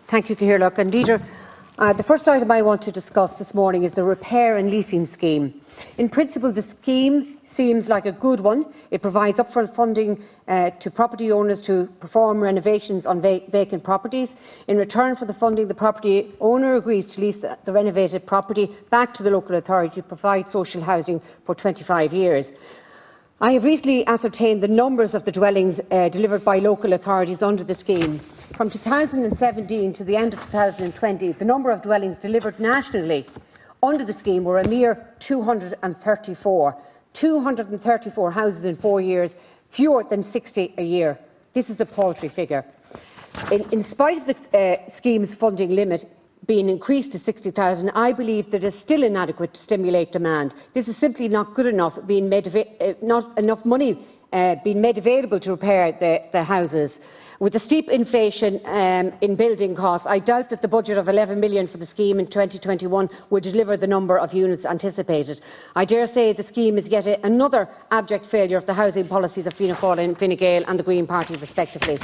Thank you, Caoirleach. And Leader, the first item I want to discuss this morning is the repair and leasing scheme. In principle, the scheme seems like a good one. It provides upfront funding to property owners to perform renovations on vacant properties. In return for the funding, the property owner agrees to lease the renovated property back to the local authority to provide social housing for 25 years. I have recently ascertained the numbers of the dwellings delivered by local authorities under the scheme. From 2017 to the end of 2020, the number of dwellings delivered nationally under the scheme were a mere 234. 234 houses in 4 years, fewer than 60 a year. This is a paltry figure. In spite of the scheme's funding limit being increased to 60,000, I believe that it is still inadequate to stimulate demand. This is simply not good enough, not enough money being made available to repair the houses. With the steep inflation in building costs, I doubt that the budget of £11 million for the scheme in 2021 will deliver the number of units anticipated. I dare say the scheme is yet another abject failure of the housing policies of Fianna and Fine Gael and the Green Party respectively.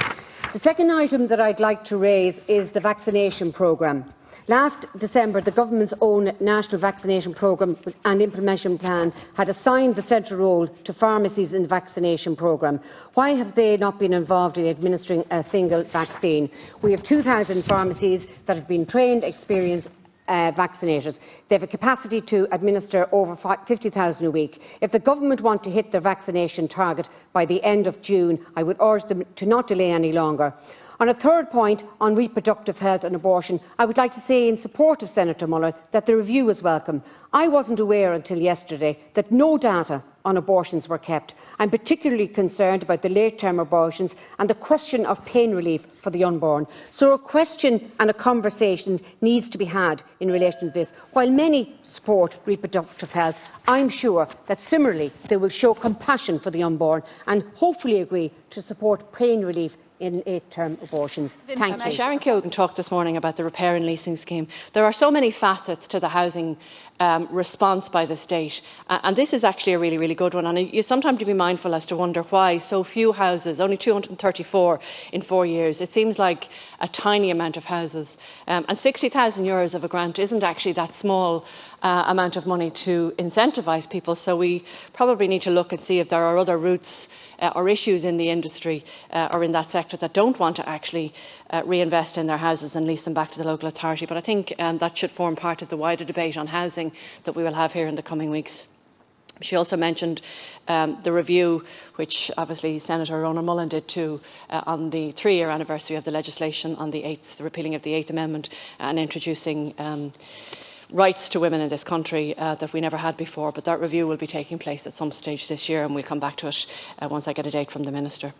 The second item that I'd like to raise is the vaccination programme. Last December, the Government's own National Vaccination Programme and Implementation Plan had assigned the central role to pharmacies in the vaccination programme. Why have they not been involved in administering a single vaccine? We have 2,000 pharmacies that have been trained, experienced vaccinators. They have a capacity to administer over 50,000 a week. If the Government want to hit their vaccination target by the end of June, I would urge them to not delay any longer. On a third point, on reproductive health and abortion, I would like to say in support of Senator Muller that the review is welcome. I wasn't aware until yesterday that no data on abortions were kept. I'm particularly concerned about the late-term abortions and the question of pain relief for the unborn. So a question and a conversation needs to be had in relation to this. While many support reproductive health, I'm sure that similarly they will show compassion for the unborn and hopefully agree to support pain relief in late-term abortions. Thank you. Sharon Keogan talked this morning about the repair and leasing scheme. There are so many facets to the housing response by the state, and this is actually a really good one. And you sometimes to be mindful as to wonder why so few houses, only 234 in 4 years. It seems like a tiny amount of houses, and €60,000 of a grant isn't actually that small amount of money to incentivise people. So we probably need to look and see if there are other routes or issues in the industry or in that sector that don't want to actually reinvest in their houses and lease them back to the local authority. But I think that should form part of the wider debate on housing that we will have here in the coming weeks. She also mentioned the review, which obviously Senator Ronan Mullen did too, on the 3-year anniversary of the legislation on the repealing of the 8th Amendment and introducing rights to women in this country that we never had before. But that review will be taking place at some stage this year, and we'll come back to it once I get a date from the Minister.